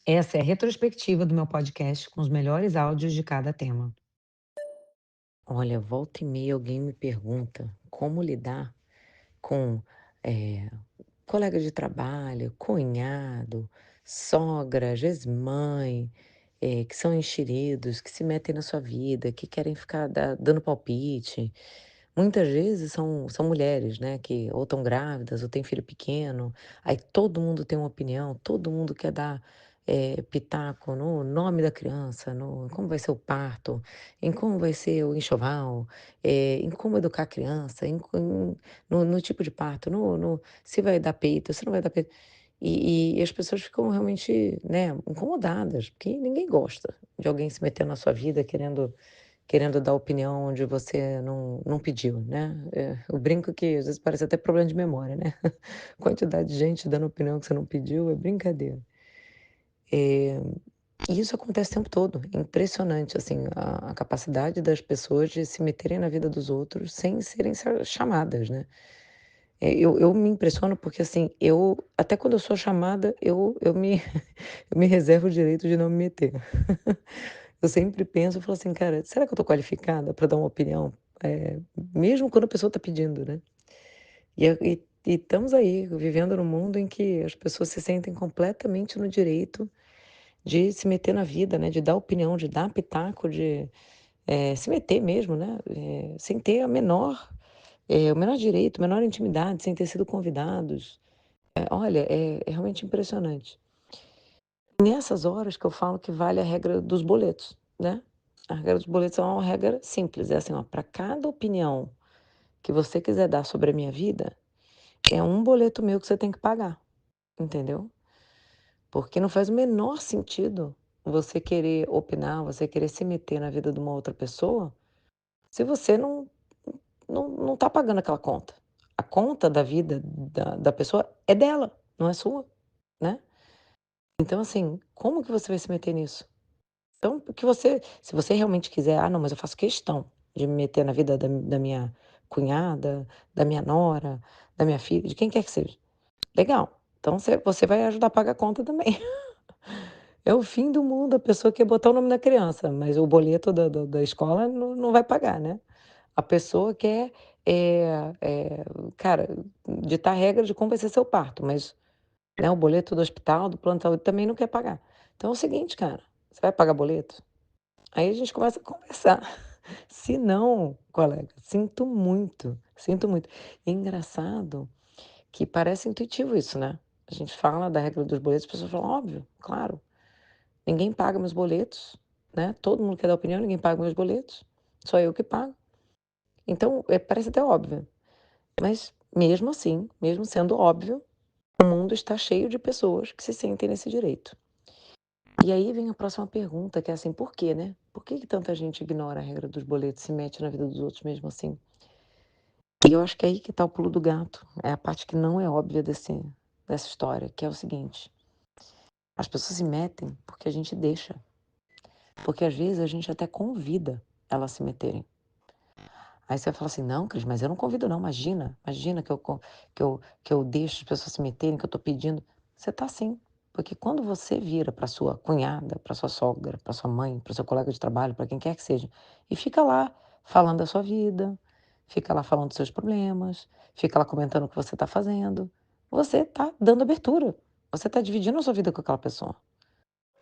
Essa é a retrospectiva do meu podcast com os melhores áudios de cada tema. Olha, volta e meia alguém me pergunta como lidar com eh, colega de trabalho, cunhado, sogra, às vezes mãe, que são enxeridos, que se metem na sua vida, que querem ficar dando palpite. Muitas vezes são mulheres, né, que ou estão grávidas ou têm filho pequeno, aí todo mundo tem uma opinião, todo mundo quer dar pitaco no nome da criança, no como vai ser o parto, em como vai ser o enxoval, em como educar a criança, no tipo de parto, se vai dar peito, se não vai dar peito. E as pessoas ficam realmente, né, incomodadas, porque ninguém gosta de alguém se meter na sua vida querendo dar opinião onde você não pediu, né. Eu brinco que às vezes parece até problema de memória, né. Quantidade de gente dando opinião que você não pediu é brincadeira. Eh, e isso acontece o tempo todo, é impressionante, assim, a capacidade das pessoas de se meterem na vida dos outros sem serem chamadas, né. Eu me impressiono porque, assim, eu até quando eu sou chamada, eu me eu me reservo o direito de não me meter. Eu sempre penso, eu falo assim: "Cara, será que eu tô qualificada para dar uma opinião?", mesmo quando a pessoa está pedindo, né. E estamos aí, vivendo num mundo em que as pessoas se sentem completamente no direito de se meter na vida, né, de dar opinião, de dar pitaco, de, se meter mesmo, né, sem ter o menor direito, a menor intimidade, sem ter sido convidados. Olha, é realmente impressionante. Nessas horas que eu falo que vale a regra dos boletos, né. A regra dos boletos é uma regra simples, é assim, ó, para cada opinião que você quiser dar sobre a minha vida, é um boleto meu que você tem que pagar, entendeu. Porque não faz o menor sentido você querer opinar, você querer se meter na vida de uma outra pessoa, se você não tá pagando aquela conta. A conta da vida da pessoa é dela, não é sua, né. Então, assim, como que você vai se meter nisso? Então, porque se você realmente quiser: "Ah, não, mas eu faço questão de me meter na vida da minha cunhada, da minha nora, da minha filha", de quem quer que seja. Legal, então você vai ajudar a pagar a conta também. É o fim do mundo, a pessoa quer botar o nome da criança, mas o boleto da escola não vai pagar, né. A pessoa quer, cara, ditar regra de como vai ser seu parto, mas, né, o boleto do hospital, do plano de saúde também não quer pagar. Então é o seguinte, cara, você vai pagar boleto? Aí a gente começa a conversar. Se não, colega, sinto muito, sinto muito. E é engraçado que parece intuitivo isso, né. A gente fala da regra dos boletos, as pessoas falam: "Óbvio, claro". Ninguém paga meus boletos, né, todo mundo quer dar opinião, ninguém paga meus boletos, só eu que pago. Então, parece até óbvio, mas mesmo assim, mesmo sendo óbvio, o mundo está cheio de pessoas que se sentem nesse direito. E aí vem a próxima pergunta, que é assim: por quê, né? Por que que tanta gente ignora a regra dos boletos e se mete na vida dos outros mesmo assim? E eu acho que é aí que está o pulo do gato, é a parte que não é óbvia dessa história, que é o seguinte: as pessoas se metem porque a gente deixa, porque às vezes a gente até convida elas a se meterem. Aí você vai falar assim: "Não, Cris, mas eu não convido não, imagina que eu deixo as pessoas se meterem, que eu estou pedindo". Você está sim, porque quando você vira para sua cunhada, para sua sogra, para sua mãe, para o seu colega de trabalho, para quem quer que seja, e fica lá falando da sua vida, fica lá falando dos seus problemas, fica lá comentando o que você está fazendo, você está dando abertura, você está dividindo a sua vida com aquela pessoa.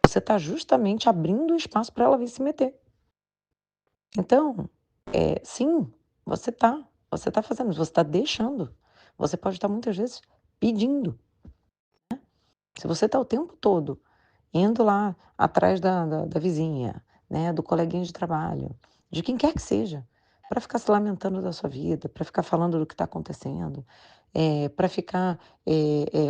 Você está justamente abrindo espaço para ela vir se meter. Então, sim, você tá fazendo, você está deixando. Você pode estar muitas vezes pedindo. Se você está o tempo todo indo lá atrás da vizinha, né, do coleguinha de trabalho, de quem quer que seja, para ficar se lamentando da sua vida, para ficar falando do que está acontecendo, para ficar,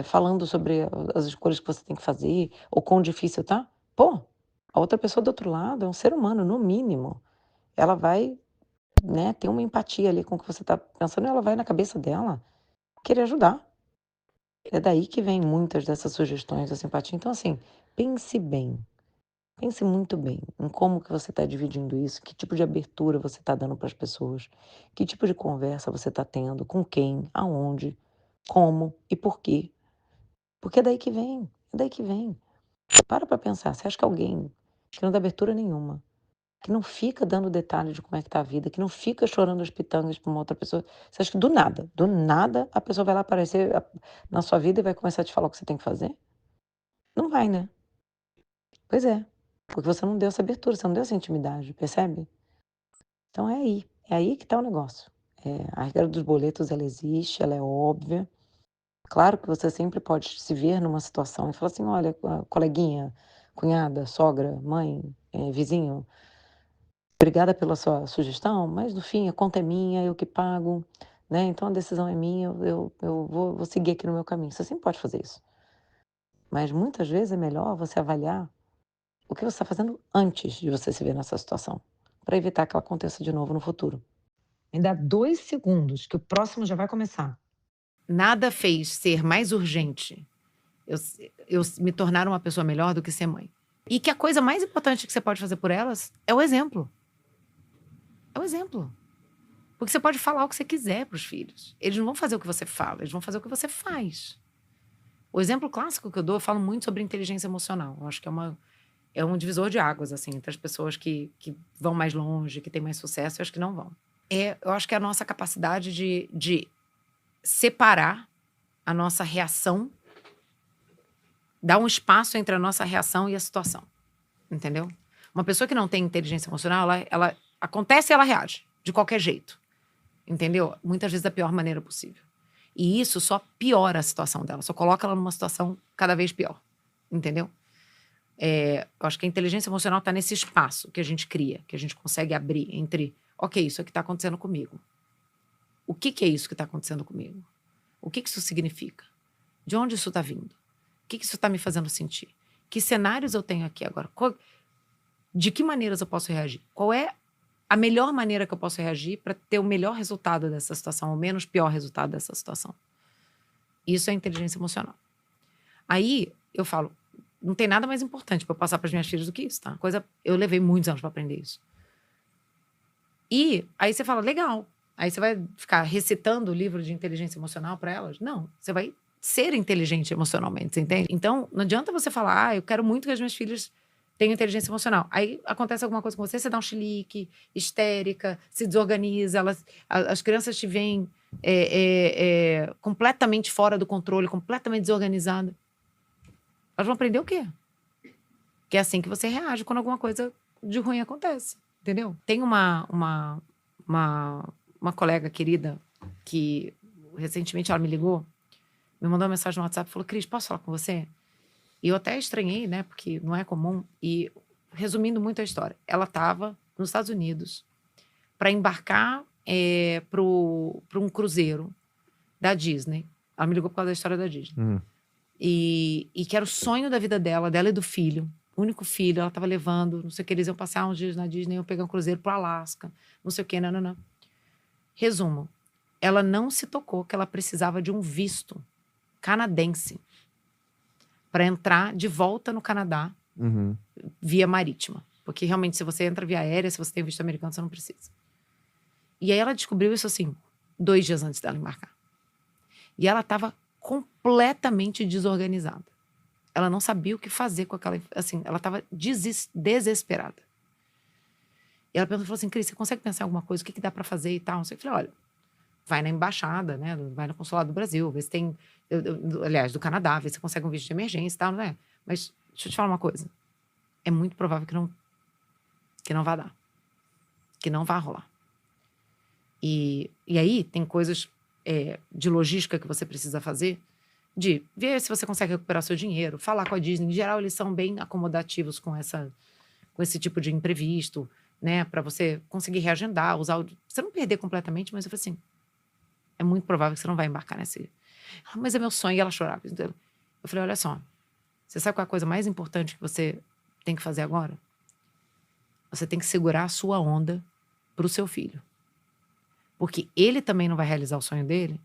falando sobre as escolhas que você tem que fazer, ou quão difícil tá, pô, a outra pessoa do outro lado é um ser humano, no mínimo, ela vai, né, ter uma empatia ali com o que você está pensando, e ela vai na cabeça dela querer ajudar. É daí que vem muitas dessas sugestões da simpatia. Então, assim, pense bem, pense muito bem em como que você está dividindo isso, que tipo de abertura você está dando para as pessoas, que tipo de conversa você está tendo, com quem, aonde, como e por quê. Porque é daí que vem, é daí que vem. Para pensar, você acha que alguém que não dá abertura nenhuma, que não fica dando detalhe de como é que tá a vida, que não fica chorando as pitangas pra uma outra pessoa, você acha que do nada, a pessoa vai lá aparecer na sua vida e vai começar a te falar o que você tem que fazer? Não vai, né? Pois é, porque você não deu essa abertura, você não deu essa intimidade, percebe? Então é aí que tá o negócio. A regra dos boletos ela existe, ela é óbvia. Claro que você sempre pode se ver numa situação e falar assim: "Olha, coleguinha, cunhada, sogra, mãe, vizinho, obrigada pela sua sugestão, mas no fim a conta é minha, eu que pago, né, então a decisão é minha, eu vou seguir aqui no meu caminho". Você sempre pode fazer isso. Mas muitas vezes é melhor você avaliar o que você está fazendo antes de você se ver nessa situação, para evitar que ela aconteça de novo no futuro. Me dá 2 segundos que o próximo já vai começar. Nada fez ser mais urgente eu me tornar uma pessoa melhor do que ser mãe. E que a coisa mais importante que você pode fazer por elas é o exemplo. É o exemplo. Porque você pode falar o que você quiser para os filhos. Eles não vão fazer o que você fala, eles vão fazer o que você faz. O exemplo clássico que eu dou, eu falo muito sobre inteligência emocional. Eu acho que é um divisor de águas, assim, entre as pessoas que vão mais longe, que têm mais sucesso e as que não vão. Eu acho que é a nossa capacidade de separar a nossa reação, dar um espaço entre a nossa reação e a situação. Entendeu? Uma pessoa que não tem inteligência emocional, ela acontece e ela reage de qualquer jeito. Entendeu? Muitas vezes da pior maneira possível. E isso só piora a situação dela, só coloca ela numa situação cada vez pior. Entendeu? Eu acho que a inteligência emocional está nesse espaço que a gente cria, que a gente consegue abrir entre, ok, isso aqui está acontecendo comigo. O que é isso que está acontecendo comigo? O que isso significa? De onde isso está vindo? O que isso está me fazendo sentir? Que cenários eu tenho aqui agora? De que maneiras eu posso reagir? Qual é a melhor maneira que eu posso reagir para ter o melhor resultado dessa situação, o menos pior resultado dessa situação? Isso é inteligência emocional. Aí eu falo, não tem nada mais importante para eu passar para as minhas filhas do que isso, tá? Eu levei muitos anos para aprender isso. E aí você fala, legal. Aí você vai ficar recitando o livro de inteligência emocional para elas? Não, você vai ser inteligente emocionalmente, você entende? Então, não adianta você falar, eu quero muito que as minhas filhas tenham inteligência emocional. Aí acontece alguma coisa com você, você dá um chilique, histérica, se desorganiza, as crianças te veem completamente fora do controle, completamente desorganizada. Elas vão aprender o quê? Que é assim que você reage quando alguma coisa de ruim acontece, entendeu? Tem uma colega querida que recentemente ela me ligou, me mandou uma mensagem no WhatsApp e falou, Cris, posso falar com você? E eu até estranhei, né, porque não é comum. E resumindo muito a história, ela estava nos Estados Unidos para embarcar para um cruzeiro da Disney. Ela me ligou por causa da história da Disney. E que era o sonho da vida dela e do filho. O único filho, ela estava levando, não sei o que, eles iam passar uns dias na Disney, iam pegar um cruzeiro pro Alasca, não sei o que, não. Resumo, ela não se tocou que ela precisava de um visto canadense para entrar de volta no Canadá via marítima. Porque realmente, se você entra via aérea, se você tem visto americano, você não precisa. E aí ela descobriu isso assim, 2 dias antes dela embarcar. E ela estava completamente desorganizada. Ela não sabia o que fazer com aquela... Assim, ela estava desesperada. E ela falou assim, Cris, você consegue pensar em alguma coisa? O que dá para fazer e tal? Eu falei, olha, vai na embaixada, né? Vai no consulado do Brasil, vê se tem... aliás, do Canadá, vê se você consegue um visto de emergência e tal, não é? Mas deixa eu te falar uma coisa. É muito provável que não vá dar. Que não vá rolar. E aí tem coisas de logística que você precisa fazer, de ver se você consegue recuperar seu dinheiro, falar com a Disney. Em geral, eles são bem acomodativos com esse tipo de imprevisto, né? Para você conseguir reagendar, você não perder completamente, mas eu falei assim, é muito provável que você não vai embarcar nesse... Mas é meu sonho, e ela chorava. Entendeu? Eu falei, olha só, você sabe qual é a coisa mais importante que você tem que fazer agora? Você tem que segurar a sua onda pro seu filho. Porque ele também não vai realizar o sonho dele,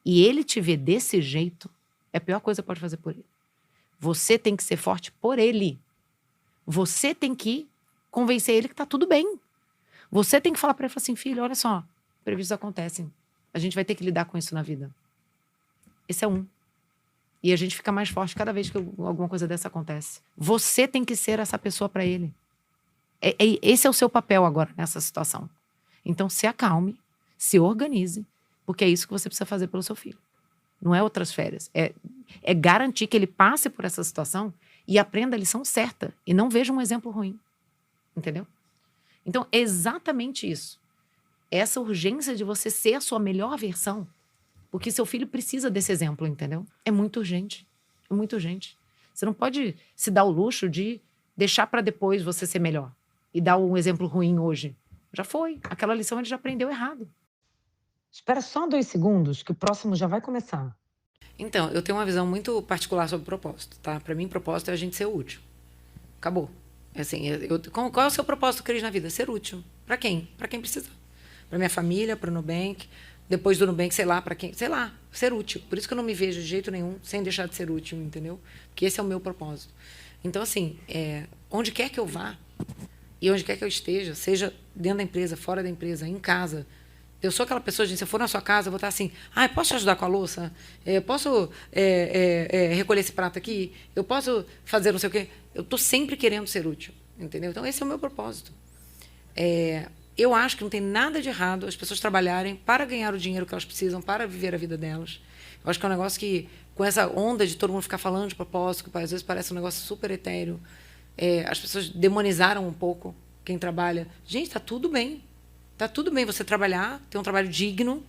e ele te ver desse jeito é a pior coisa que pode fazer por ele. Você tem que ser forte por ele. Você tem que convencer ele que tá tudo bem. Você tem que falar para ele assim, filho, olha só, imprevistos acontecem. A gente vai ter que lidar com isso na vida. Esse é um. E a gente fica mais forte cada vez que alguma coisa dessa acontece. Você tem que ser essa pessoa para ele. Esse é o seu papel agora nessa situação. Então, se acalme, se organize, porque é isso que você precisa fazer pelo seu filho. Não é outras férias. É garantir que ele passe por essa situação e aprenda a lição certa e não veja um exemplo ruim. Entendeu? Então, é exatamente isso. Essa urgência de você ser a sua melhor versão, porque seu filho precisa desse exemplo, entendeu? É muito urgente. É muito urgente. Você não pode se dar o luxo de deixar para depois você ser melhor e dar um exemplo ruim hoje. Já foi. Aquela lição ele já aprendeu errado. Espera só 2 segundos que o próximo já vai começar. Então, eu tenho uma visão muito particular sobre propósito, tá? Para mim, propósito é a gente ser útil. Acabou. Assim, qual é o seu propósito, Cris, na vida? Ser útil. Para quem? Para quem precisa. Para minha família, para o Nubank. Depois do Nubank, sei lá, para quem. Sei lá, ser útil. Por isso que eu não me vejo de jeito nenhum sem deixar de ser útil, entendeu? Porque esse é o meu propósito. Então, assim, onde quer que eu vá e onde quer que eu esteja, seja dentro da empresa, fora da empresa, em casa. Eu sou aquela pessoa, gente, se eu for na sua casa, eu vou estar assim, posso te ajudar com a louça? Posso recolher esse prato aqui? Eu posso fazer não sei o quê? Eu estou sempre querendo ser útil, entendeu? Então, esse é o meu propósito. Eu acho que não tem nada de errado as pessoas trabalharem para ganhar o dinheiro que elas precisam, para viver a vida delas. Eu acho que é um negócio que, com essa onda de todo mundo ficar falando de propósito, que às vezes parece um negócio super etéreo, as pessoas demonizaram um pouco quem trabalha. Gente, está tudo bem. Está tudo bem você trabalhar, ter um trabalho digno,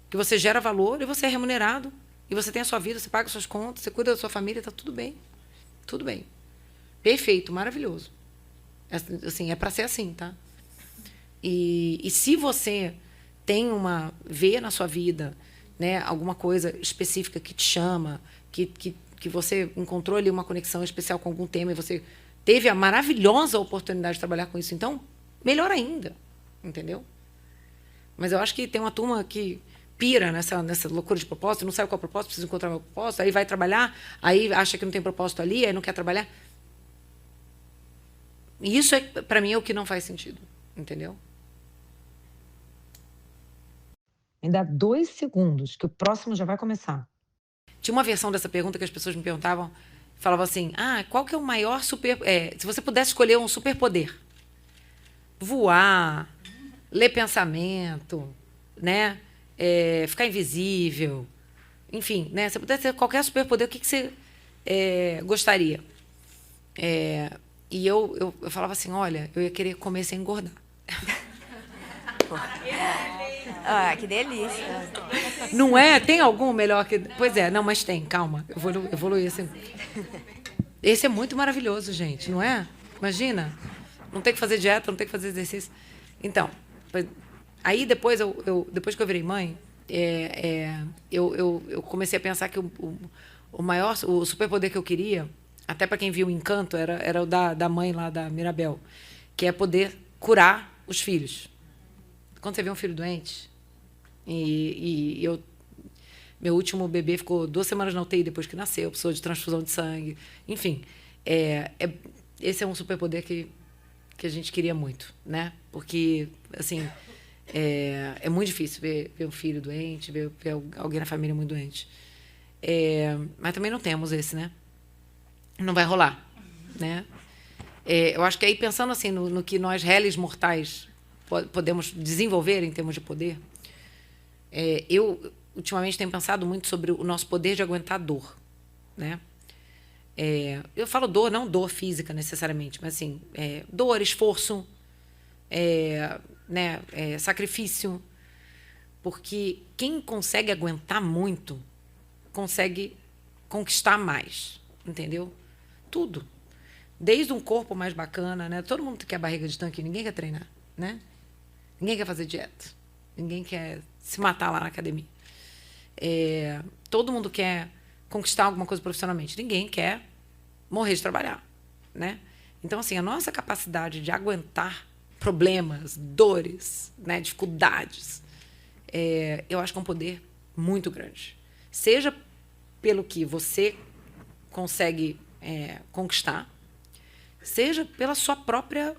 que você gera valor e você é remunerado. E você tem a sua vida, você paga suas contas, você cuida da sua família, está tudo bem. Tudo bem. Perfeito, maravilhoso. Assim, é para ser assim, tá? E se você tem vê na sua vida, né, alguma coisa específica que te chama, que você encontrou ali uma conexão especial com algum tema e você teve a maravilhosa oportunidade de trabalhar com isso, então, melhor ainda. Entendeu? Mas eu acho que tem uma turma que pira nessa loucura de propósito, não sabe qual é o propósito, precisa encontrar o propósito, aí vai trabalhar, aí acha que não tem propósito ali, aí não quer trabalhar. E isso, para mim, é o que não faz sentido. Entendeu? Ainda 2 segundos que o próximo já vai começar. Tinha uma versão dessa pergunta que as pessoas me perguntavam, falavam assim, qual que é o maior super... se você pudesse escolher um superpoder, voar, ler pensamento, né? Ficar invisível, enfim, né? Se pudesse ter qualquer superpoder, o que você gostaria? E eu falava assim, olha, eu ia querer comer sem engordar. Que delícia. Não é? Tem algum melhor que... Pois é, não, mas tem, calma. Eu vou evoluir assim. Esse é muito maravilhoso, gente, não é? Imagina, não ter que fazer dieta, não ter que fazer exercício. Então, aí depois depois que eu virei mãe, eu comecei a pensar que o superpoder que eu queria, até para quem viu o Encanto, era o da mãe lá, da Mirabel, que é poder curar os filhos. Quando você vê um filho doente, meu último bebê ficou 2 semanas na UTI depois que nasceu, precisou de transfusão de sangue, enfim, esse é um superpoder que a gente queria muito, né? Porque, assim, é muito difícil ver um filho doente, ver alguém na família muito doente. Mas também não temos esse, né? Não vai rolar, né? Eu acho que aí, pensando assim no que nós, réis mortais, podemos desenvolver em termos de poder, eu, ultimamente, tenho pensado muito sobre o nosso poder de aguentar dor, né? Eu falo dor, não dor física necessariamente, mas assim, dor, esforço, né, sacrifício, porque quem consegue aguentar muito consegue conquistar mais, entendeu? Tudo, desde um corpo mais bacana, né? Todo mundo quer barriga de tanque, ninguém quer treinar, né? Ninguém quer fazer dieta, ninguém quer se matar lá na academia. Todo mundo quer conquistar alguma coisa profissionalmente. Ninguém quer morrer de trabalhar, né? Então, assim, a nossa capacidade de aguentar problemas, dores, né, dificuldades, eu acho que é um poder muito grande. Seja pelo que você consegue conquistar, seja pela sua própria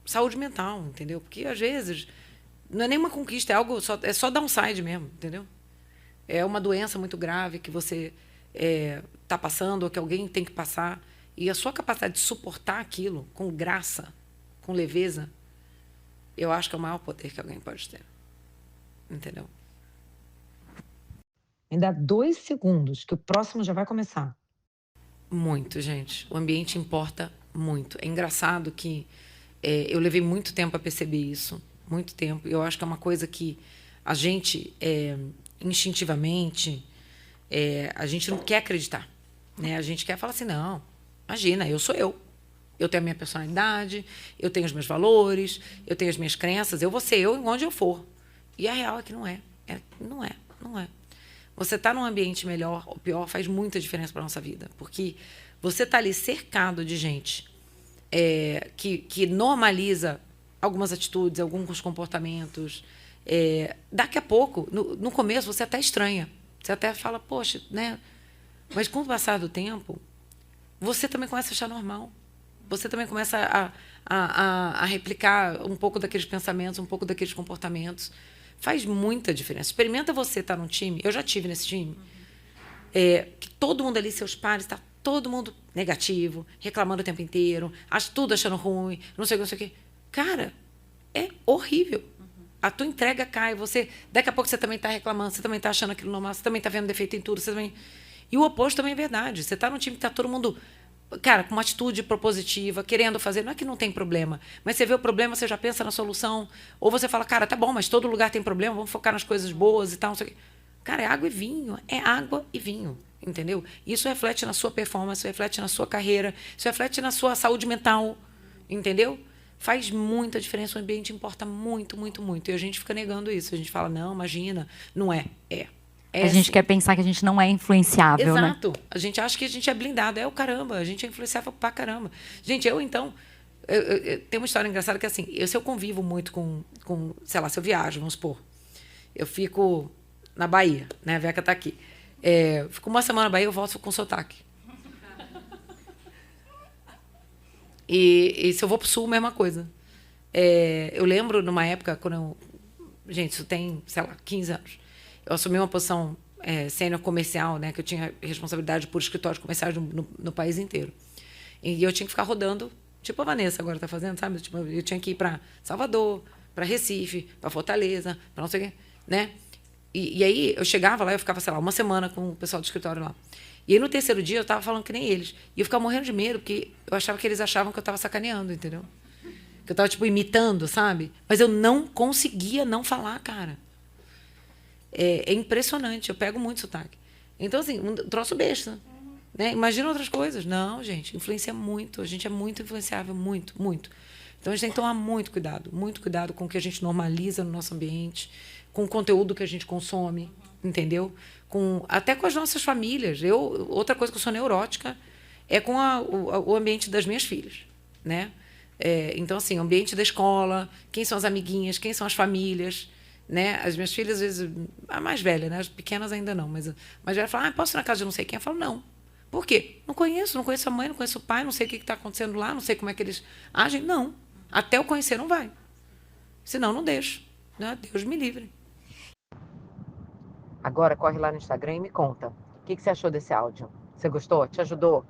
saúde mental, entendeu? Porque, às vezes, não é nenhuma conquista, é só downside mesmo, entendeu? É uma doença muito grave que você está passando ou que alguém tem que passar. E a sua capacidade de suportar aquilo com graça, com leveza, eu acho que é o maior poder que alguém pode ter. Entendeu? Ainda 2 segundos, que o próximo já vai começar. Muito, gente. O ambiente importa muito. É engraçado que eu levei muito tempo a perceber isso. Muito tempo. Eu acho que é uma coisa que a gente, instintivamente, a gente não quer acreditar. Né? A gente quer falar assim, não, imagina, eu sou eu. Eu tenho a minha personalidade, eu tenho os meus valores, eu tenho as minhas crenças, eu vou ser eu onde eu for. E a real é que não é. Não é. Você está num ambiente melhor ou pior faz muita diferença para a nossa vida. Porque você está ali cercado de gente que normaliza algumas atitudes, alguns comportamentos. Daqui a pouco, no começo, você até estranha. Você até fala, poxa, né? Mas com o passar do tempo, você também começa a achar normal. Você também começa a replicar um pouco daqueles pensamentos, um pouco daqueles comportamentos. Faz muita diferença. Experimenta você estar num time. Eu já tive nesse time. Que todo mundo ali, seus pares, está todo mundo negativo, reclamando o tempo inteiro, tudo achando ruim, não sei o quê. Cara, é horrível. A tua entrega cai. Daqui a pouco você também está reclamando, você também está achando aquilo normal, você também está vendo defeito em tudo. E o oposto também é verdade. Você está num time que está todo mundo, cara, com uma atitude propositiva, querendo fazer. Não é que não tem problema, mas você vê o problema, você já pensa na solução. Ou você fala, cara, tá bom, mas todo lugar tem problema, vamos focar nas coisas boas e tal, não sei o quê. Cara, é água e vinho. É água e vinho, entendeu? Isso reflete na sua performance, reflete na sua carreira, isso reflete na sua saúde mental, entendeu? Faz muita diferença, o ambiente importa muito, muito, muito. E a gente fica negando isso. A gente fala, não, imagina, não é. A gente quer pensar que a gente não é influenciável, né? Exato. A gente acha que a gente é blindado. É o caramba. A gente é influenciável pra caramba. Gente, eu tem uma história engraçada que, assim, se eu convivo muito com, sei lá, se eu viajo, vamos supor, eu fico na Bahia, né? A Veca tá aqui. Fico uma semana na Bahia, eu volto com sotaque. E se eu vou pro Sul, mesma coisa. Eu lembro, numa época, gente, isso tem, sei lá, 15 anos. Eu assumi uma posição sênior comercial, né? Que eu tinha responsabilidade por escritórios comerciais no país inteiro. E eu tinha que ficar rodando, tipo a Vanessa agora está fazendo, sabe? Tipo, eu tinha que ir para Salvador, para Recife, para Fortaleza, para não sei o quê, né? E aí eu chegava lá, eu ficava, sei lá, uma semana com o pessoal do escritório lá. E aí no terceiro dia eu estava falando que nem eles. E eu ficava morrendo de medo, porque eu achava que eles achavam que eu estava sacaneando, entendeu? Que eu estava, tipo, imitando, sabe? Mas eu não conseguia não falar, cara. É impressionante, eu pego muito sotaque. Então, assim, um troço besta. Né? Imagina outras coisas. Não, gente, influencia muito. A gente é muito influenciável, muito, muito. Então, a gente tem que tomar muito cuidado com o que a gente normaliza no nosso ambiente, com o conteúdo que a gente consome, entendeu? Até com as nossas famílias. Outra coisa que eu sou neurótica é com o ambiente das minhas filhas, né? Então, assim, o ambiente da escola, quem são as amiguinhas, quem são as famílias, né? As minhas filhas, às vezes, a mais velha, né? As pequenas ainda não, mas a mais velha fala, posso ir na casa de não sei quem? Eu falo, não. Por quê? Não conheço a mãe, não conheço o pai, não sei o que está acontecendo lá, não sei como é que eles agem. Não. Até eu conhecer, não vai. Senão, não deixo. Né? Deus me livre. Agora corre lá no Instagram e me conta. O que você achou desse áudio? Você gostou? Te ajudou?